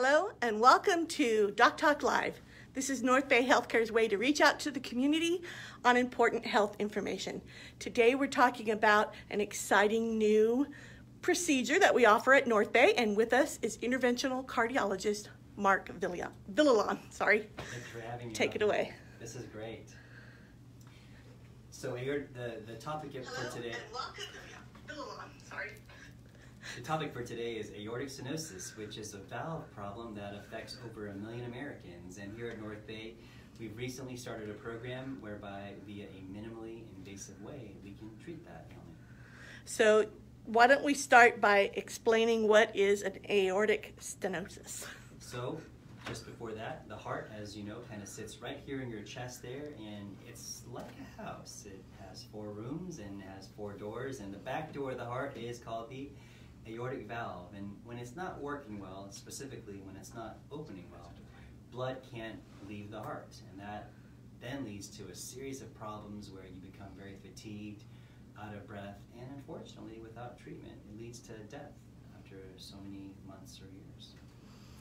Hello and welcome to Doc Talk Live. This is NorthBay Healthcare's way to reach out to the community on important health information. Today we're talking about an exciting new procedure that we offer at NorthBay, and with us is interventional cardiologist Mark Villalon. Sorry. Thanks for having me. Take it away. This is great. So here, the topic for today. And welcome, Villalon. Sorry. The topic for today is aortic stenosis, which is a valve problem that affects over 1 million Americans. And here at NorthBay, we've recently started a program whereby, via a minimally invasive way, we can treat that ailment. So why don't we start by explaining what is an aortic stenosis? So, just before that, the heart, as you know, kind of sits right here in your chest there, and it's like a house. It has 4 rooms and has 4 doors, and the back door of the heart is called the aortic valve. And when it's not working well, specifically when it's not opening well, blood can't leave the heart, and that then leads to a series of problems where you become very fatigued, out of breath, and unfortunately, without treatment, it leads to death after so many months or years.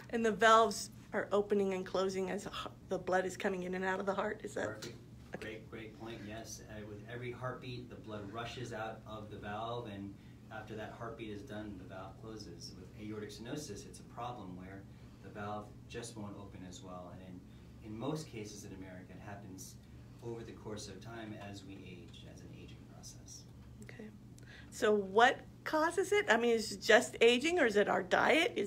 And the valves are opening and closing as the blood is coming in and out of the heart, is that? Perfect. Okay. Great point, yes. With every heartbeat, the blood rushes out of the valve, and after that heartbeat is done, the valve closes. With aortic stenosis, it's a problem where the valve just won't open as well. And in most cases in America, it happens over the course of time as we age, as an aging process. Okay. So what causes it? I mean, is it just aging, or is it our diet?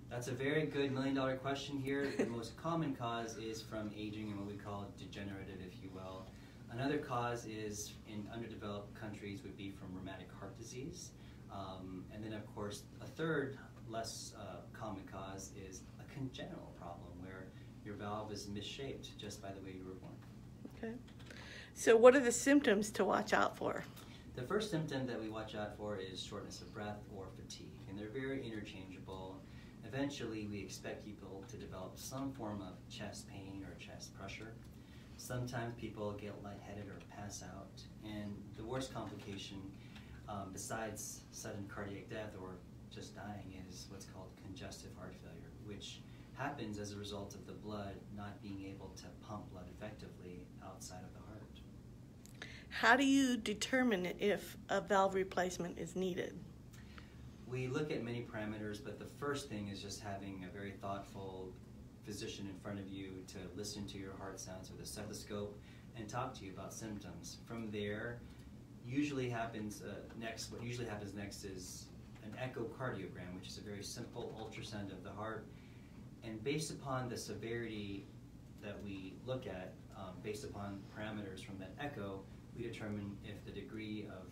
That's a very good $1 million question here. The most common cause is from aging and what we call degenerative, if you will. Another cause is, in underdeveloped countries, would be from rheumatic heart disease. And then, of course, a third, less common cause is a congenital problem where your valve is misshaped just by the way you were born. Okay. So what are the symptoms to watch out for? The first symptom that we watch out for is shortness of breath or fatigue, and they're very interchangeable. Eventually, we expect people to develop some form of chest pain or chest pressure. Sometimes people get lightheaded or pass out, and the worst complication, besides sudden cardiac death or just dying, is what's called congestive heart failure, which happens as a result of the blood not being able to pump blood effectively outside of the heart. How do you determine if a valve replacement is needed? We look at many parameters, but the first thing is just having a very thoughtful physician in front of you to listen to your heart sounds with a stethoscope and talk to you about symptoms. From there, what usually happens next is an echocardiogram, which is a very simple ultrasound of the heart. And based upon the severity that we look at, based upon parameters from that echo, we determine if the degree of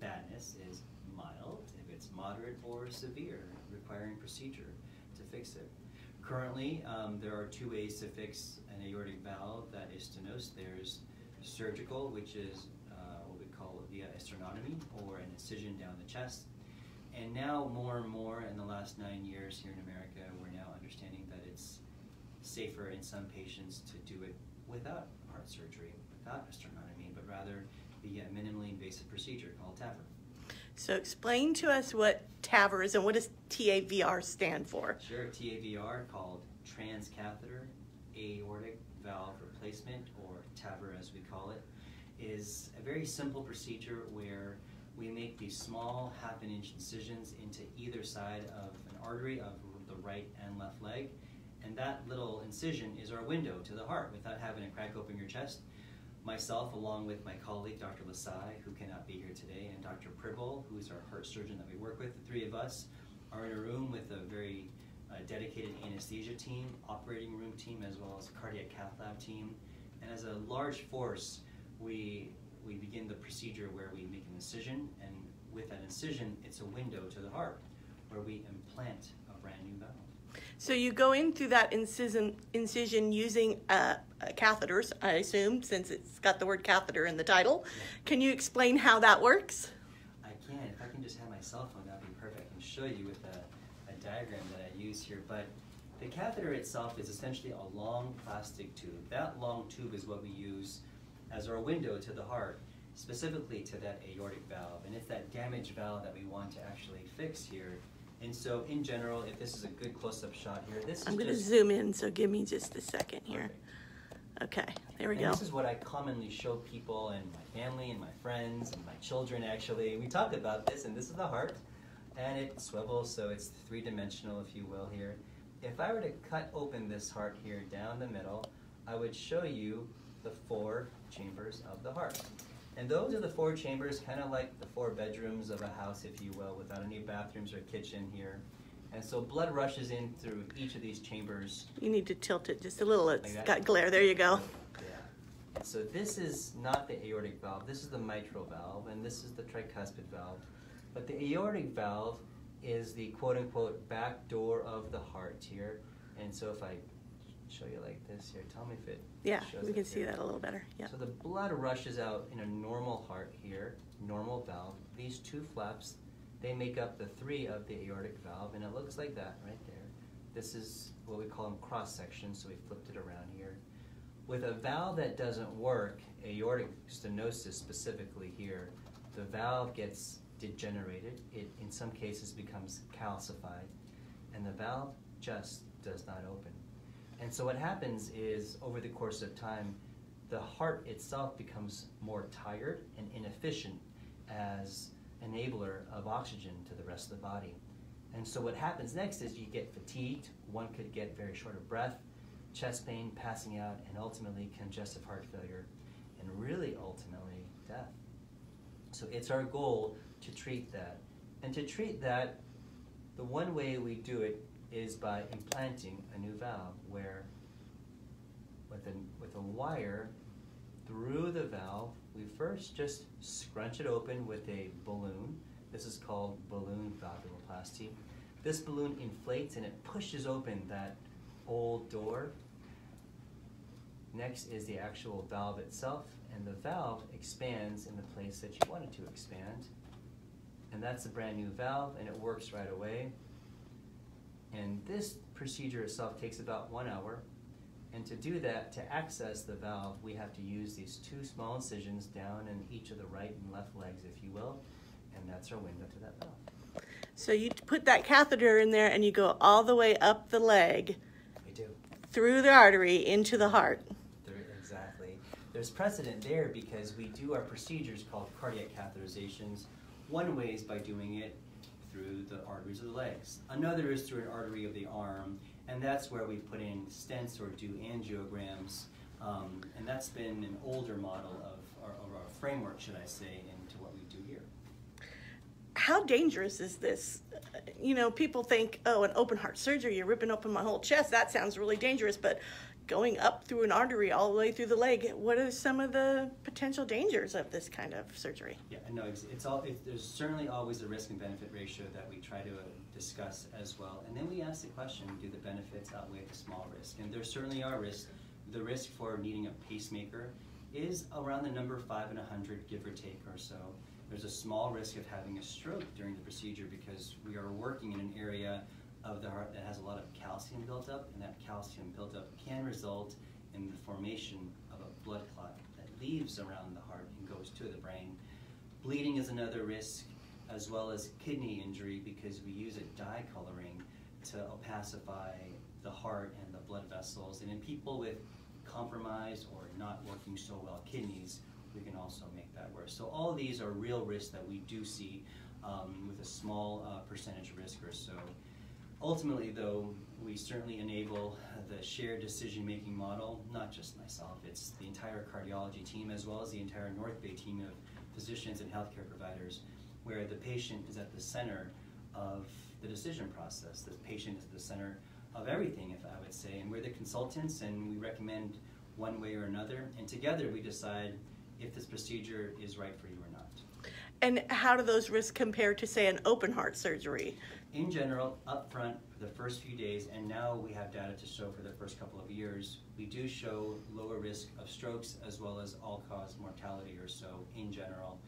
badness is mild, if it's moderate or severe, requiring procedure to fix it. Currently, there are 2 ways to fix an aortic valve that is stenosed. There's surgical, which is what we call via sternotomy, or an incision down the chest. And now, more and more in the last 9 years here in America, we're now understanding that it's safer in some patients to do it without heart surgery, without a sternotomy, but rather via a minimally invasive procedure called TAVR. So explain to us what TAVR is and what does TAVR stand for? Sure, TAVR, called transcatheter aortic valve replacement, or TAVR as we call it, is a very simple procedure where we make these small 1/2 inch incisions into either side of an artery of the right and left leg, and that little incision is our window to the heart without having to crack open your chest. Myself, along with my colleague, Dr. Lasai, who cannot be here today, and Dr. Pribble, who's our heart surgeon that we work with, the 3 of us are in a room with a very dedicated anesthesia team, operating room team, as well as a cardiac cath lab team. And as a large force, we begin the procedure where we make an incision, and with that incision, it's a window to the heart where we implant a brand new valve. So you go in through that incision using catheters, I assume, since it's got the word catheter in the title. Yeah. Can you explain how that works? I can. If I can just have my cell phone, that'd be perfect. I can show you with a diagram that I use here. But the catheter itself is essentially a long plastic tube. That long tube is what we use as our window to the heart, specifically to that aortic valve. And it's that damaged valve that we want to actually fix here And so in general, if this is a good close-up shot here, this is I'm going to just... zoom in, so give me just a second here. Perfect. Okay, there we And go. this is what I commonly show people and my family and my friends and my children, actually. We talk about this, and this is the heart, and it swivels, so it's three-dimensional, if you will, here. If I were to cut open this heart here down the middle, I would show you the 4 chambers of the heart. And those are the 4 chambers, kind of like the 4 bedrooms of a house, if you will, without any bathrooms or kitchen here. And so blood rushes in through each of these chambers. You need to tilt it just a little. It's Like got glare. There you go. Yeah. So this is not the aortic valve. This is the mitral valve, and this is the tricuspid valve. But the aortic valve is the quote-unquote back door of the heart here. And so if I show you like this here, tell me if it shows we can it see here. that a little better. Yeah. So the blood rushes out in a normal heart here, normal valve. These 2 flaps, they make up the 3 of the aortic valve, and it looks like that right there. This is what we call them cross-sections, so we flipped it around here. With a valve that doesn't work, aortic stenosis specifically here, the valve gets degenerated. It, in some cases, becomes calcified, and the valve just does not open. And so what happens is, over the course of time, the heart itself becomes more tired and inefficient as enabler of oxygen to the rest of the body. And so what happens next is you get fatigued, one could get very short of breath, chest pain, passing out, and ultimately congestive heart failure, and really ultimately death. So it's our goal to treat that. And to treat that, the one way we do it is by implanting a new valve where with a wire through the valve, we first just scrunch it open with a balloon. This is called balloon valvuloplasty. This balloon inflates and it pushes open that old door. Next is the actual valve itself, and the valve expands in the place that you want it to expand. And that's a brand new valve, and it works right away. And this procedure itself takes about 1 hour. And to do that, to access the valve, we have to use these 2 small incisions down in each of the right and left legs, if you will. And that's our window to that valve. So you put that catheter in there and you go all the way up the leg. We do. Through the artery into the heart. Exactly. There's precedent there because we do our procedures called cardiac catheterizations. One way is by doing it through the arteries of the legs. Another is through an artery of the arm, and that's where we put in stents or do angiograms, and that's been an older model of our framework, should I say, into what we do here. How dangerous is this? You know, people think, oh, an open heart surgery, you're ripping open my whole chest. That sounds really dangerous, but going up through an artery all the way through the leg, what are some of the potential dangers of this kind of surgery? Yeah, no, there's certainly always a risk and benefit ratio that we try to discuss as well. And then we ask the question, do the benefits outweigh the small risk? And there certainly are risks. The risk for needing a pacemaker is around the number 5 in 100, give or take or so. There's a small risk of having a stroke during the procedure because we are working in an area of the heart that has a lot of calcium built up, and that calcium built up can result in the formation of a blood clot that leaves around the heart and goes to the brain. Bleeding is another risk, as well as kidney injury, because we use a dye coloring to opacify the heart and the blood vessels. And in people with compromised or not working so well kidneys, we can also make that worse. So all of these are real risks that we do see with a small percentage risk or so. Ultimately, though, we certainly enable the shared decision-making model, not just myself, it's the entire cardiology team as well as the entire NorthBay team of physicians and healthcare providers, where the patient is at the center of the decision process. The patient is at the center of everything, if I would say, and we're the consultants and we recommend one way or another, and together we decide if this procedure is right for you or not. And how do those risks compare to, say, an open heart surgery? In general, up front for the first few days, and now we have data to show for the first couple of years, we do show lower risk of strokes as well as all-cause mortality or so in general.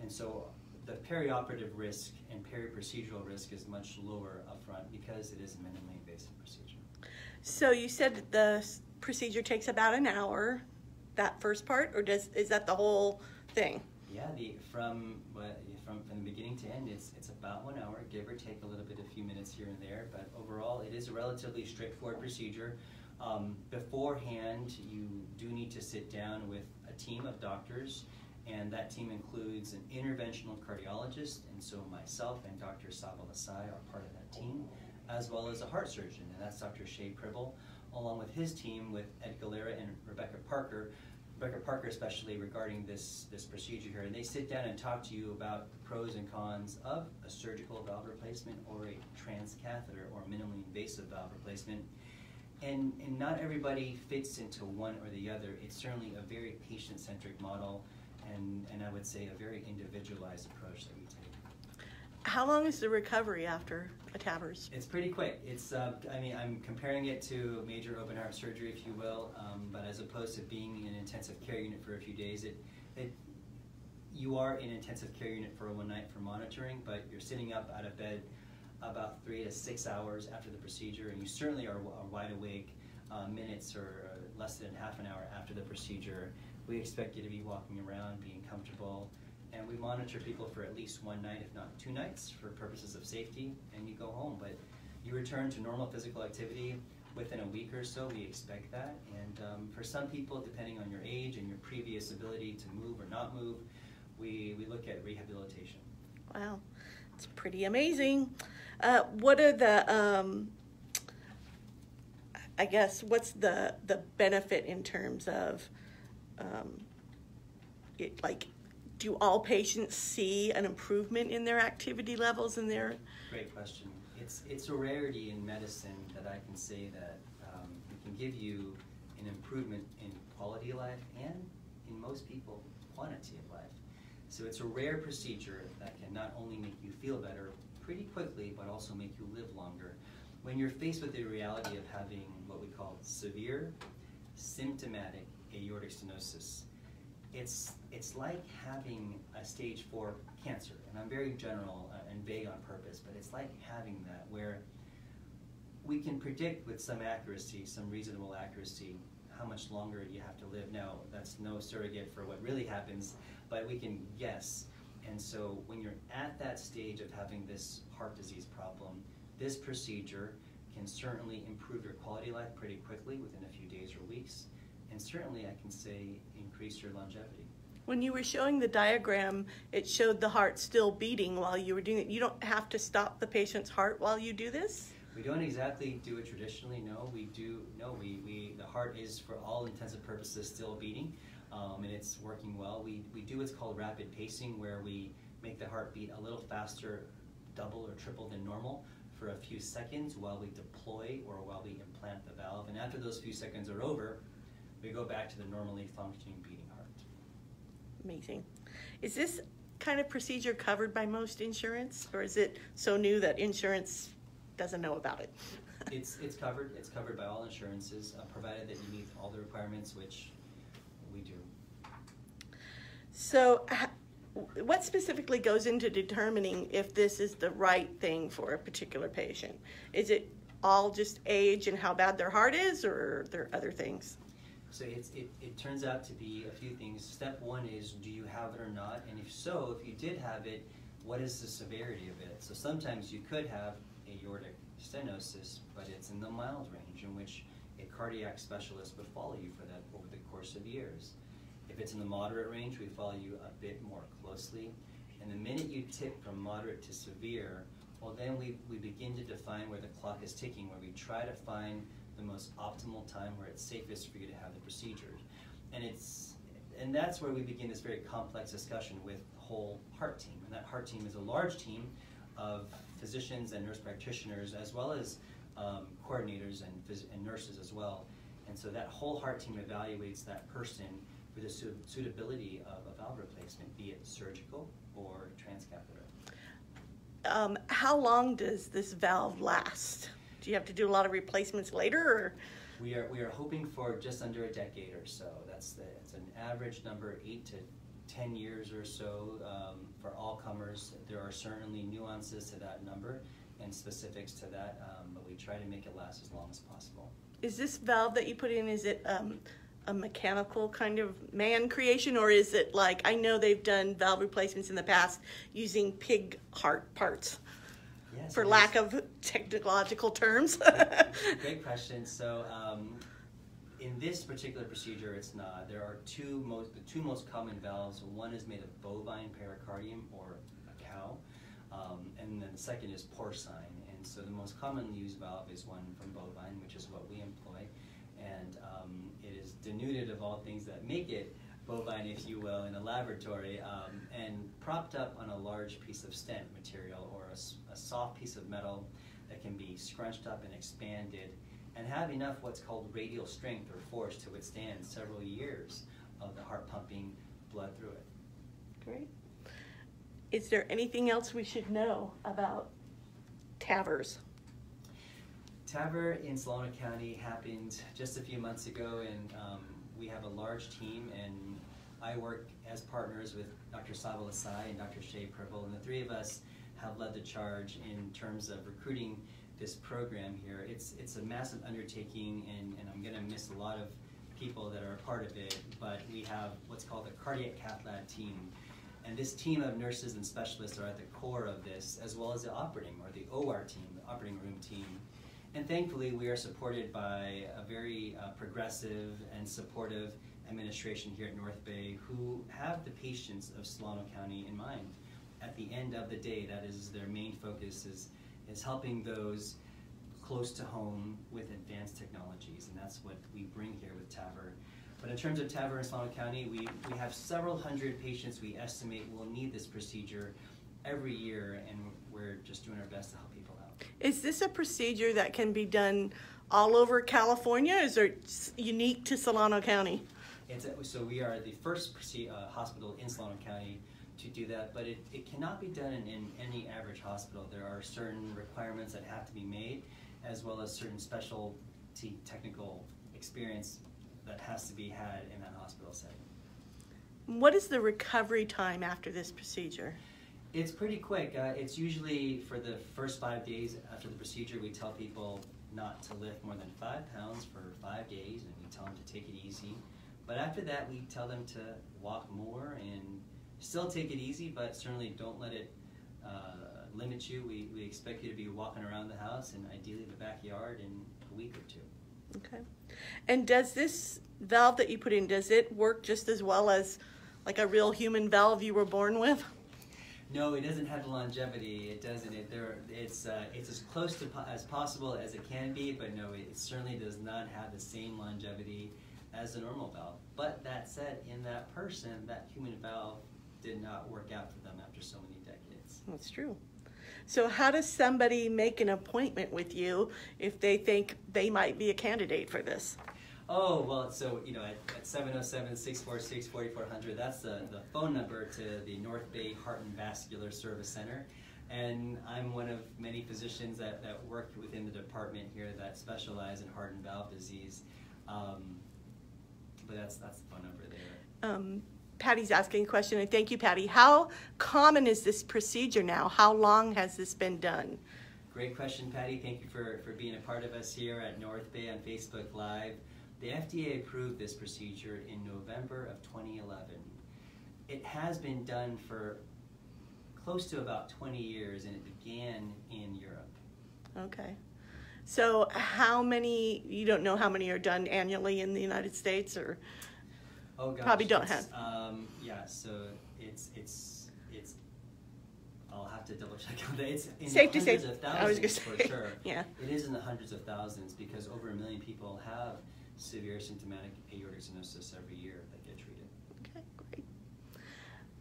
And so the perioperative risk and peri-procedural risk is much lower up front because it is a minimally invasive procedure. So you said the procedure takes about an hour, that first part, or is that the whole thing? Yeah, from the beginning to end, it's a about 1 hour, give or take a few minutes here and there, but overall it is a relatively straightforward procedure. Beforehand, you do need to sit down with a team of doctors, and that team includes an interventional cardiologist, and so myself and Dr. Savalasai are part of that team, as well as a heart surgeon, and that's Dr. Shea Pribble, along with his team with Ed Galera and Rebecca Parker especially regarding this procedure here. And they sit down and talk to you about the pros and cons of a surgical valve replacement or a transcatheter or minimally invasive valve replacement. And not everybody fits into one or the other. It's certainly a very patient-centric model, and I would say a very individualized approach that we take. How long is the recovery after a TAVRs? It's pretty quick. It's, I'm comparing it to major open heart surgery, if you will, but as opposed to being in an intensive care unit for a few days, you are in an intensive care unit for one night for monitoring, but you're sitting up out of bed about 3 to 6 hours after the procedure, and you certainly are wide awake minutes or less than half an hour after the procedure. We expect you to be walking around, being comfortable, and we monitor people for at least one night, if not 2 nights, for purposes of safety, and you go home. But you return to normal physical activity within a week or so. We expect that, and for some people, depending on your age and your previous ability to move or not move, we look at rehabilitation. Wow, it's pretty amazing. What are the, I guess, what's the benefit in terms of, do all patients see an improvement in their activity levels in their? Great question. It's a rarity in medicine that I can say that we can give you an improvement in quality of life and, in most people, quantity of life. So it's a rare procedure that can not only make you feel better pretty quickly, but also make you live longer. When you're faced with the reality of having what we call severe symptomatic aortic stenosis, it's like having a stage 4 cancer. And I'm very general and vague on purpose, but it's like having that, where we can predict with some accuracy, some reasonable accuracy, how much longer you have to live. Now, that's no surrogate for what really happens, but we can guess. And so when you're at that stage of having this heart disease problem, this procedure can certainly improve your quality of life pretty quickly within a few days or weeks, and certainly I can say increase your longevity. When you were showing the diagram, it showed the heart still beating while you were doing it. You don't have to stop the patient's heart while you do this? We don't exactly do it traditionally, no. We do, no, the heart is, for all intents and purposes, still beating. And it's working well. We do what's called rapid pacing, where we make the heart beat a little faster, double or triple than normal, for a few seconds while we deploy or while we implant the valve. And after those few seconds are over, we go back to the normally functioning beating heart. Amazing. Is this kind of procedure covered by most insurance, or is it so new that insurance doesn't know about it? It's covered. It's covered by all insurances, provided that you meet all the requirements, which we do. So what specifically goes into determining if this is the right thing for a particular patient? Is it all just age and how bad their heart is, or are there other things? So it turns out to be a few things. Step one is, do you have it or not? And if so, if you did have it, what is the severity of it? So sometimes you could have aortic stenosis, but it's in the mild range, in which a cardiac specialist would follow you for that over the course of years. If it's in the moderate range, we follow you a bit more closely. And the minute you tip from moderate to severe, well, then we begin to define where the clock is ticking, where we try to find the most optimal time where it's safest for you to have the procedure. And that's where we begin this very complex discussion with the whole heart team. And that heart team is a large team of physicians and nurse practitioners, as well as coordinators and nurses as well. And so that whole heart team evaluates that person for the suitability of a valve replacement, be it surgical or transcatheter. How long does this valve last? Do you have to do a lot of replacements later, or? We are hoping for just under a decade or so. It's an average number, 8 to 10 years or so for all comers. There are certainly nuances to that number and specifics to that, but we try to make it last as long as possible. Is this valve that you put in, is it a mechanical kind of man creation, or is it like, I know they've done valve replacements in the past using pig heart parts, Yes, for lack of technological terms? Great question. So in this particular procedure, it's not. There are the two most common valves. One is made of bovine pericardium, or a cow, and then the second is porcine. And so the most commonly used valve is one from bovine, which is what we employ. And it is denuded of all things that make it bovine, if you will, in a laboratory, and propped up on a large piece of stent material, or a soft piece of metal that can be scrunched up and expanded and have enough what's called radial strength or force to withstand several years of the heart pumping blood through it. Great. Is there anything else we should know about TAVRs? TAVR in Solano County happened just a few months ago, and we have a large team, and I work as partners with Dr. Saba Lasai and Dr. Shea Pribble, and the three of us have led the charge in terms of recruiting this program here. It's a massive undertaking, and I'm going to miss a lot of people that are a part of it, but we have what's called the cardiac cath lab team. And this team of nurses and specialists are at the core of this, as well as the operating, or the OR team, the operating room team. And thankfully, we are supported by a very progressive and supportive administration here at NorthBay, who have the patients of Solano County in mind. At the end of the day, that is their main focus, is helping those close to home with advanced technologies, and that's what we bring here with TAVR. But in terms of TAVR in Solano County, we have several hundred patients we estimate will need this procedure every year, and we're just doing our best to help people out. Is this a procedure that can be done all over California? Is it unique to Solano County? So we are the first hospital in Solano County to do that, but it cannot be done in any average hospital. There are certain requirements that have to be made, as well as certain specialty technical experience that has to be had in that hospital setting. What is the recovery time after this procedure? It's pretty quick. It's usually for the first 5 days after the procedure, we tell people not to lift more than 5 pounds for 5 days, and we tell them to take it easy. But after that, we tell them to walk more and still take it easy, but certainly don't let it limit you. We expect you to be walking around the house, and ideally the backyard, in a week or 2. Okay. And does this valve that you put in, does it work just as well as like a real human valve you were born with? No, it doesn't have the longevity. It doesn't. It's as close to as possible as it can be, but no, it certainly does not have the same longevity as a normal valve. But that said, in that person, that human valve did not work out for them after so many decades. That's true. So how does somebody make an appointment with you if they think they might be a candidate for this? Oh, well, so, at 707-646-4400, that's the phone number to the NorthBay Heart and Vascular Service Center. And I'm one of many physicians that work within the department here that specialize in heart and valve disease. But that's the phone number there. Patty's asking a question, and thank you, Patty. How common is this procedure now? How long has this been done? Great question, Patty. Thank you for being a part of us here at NorthBay on Facebook Live. The FDA approved this procedure in November of 2011. It has been done for close to about 20 years, and it began in Europe. Okay. So how many, you don't know how many are done annually in the United States, or? Oh gosh, probably don't have. Yeah, so it's I'll have to double check on that. It's in safe the to say, hundreds of thousands, I was going to for say, sure. Yeah. It is in the hundreds of thousands, because over 1 million people have severe symptomatic aortic stenosis every year that get treated. Okay, great.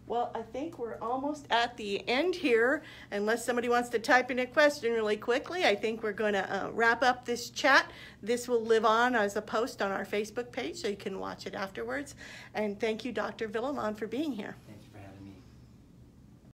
Well, I think we're almost at the end here. Unless somebody wants to type in a question really quickly, I think we're going to wrap up this chat. This will live on as a post on our Facebook page, so you can watch it afterwards. And thank you, Dr. Villalon, for being here. Thank you.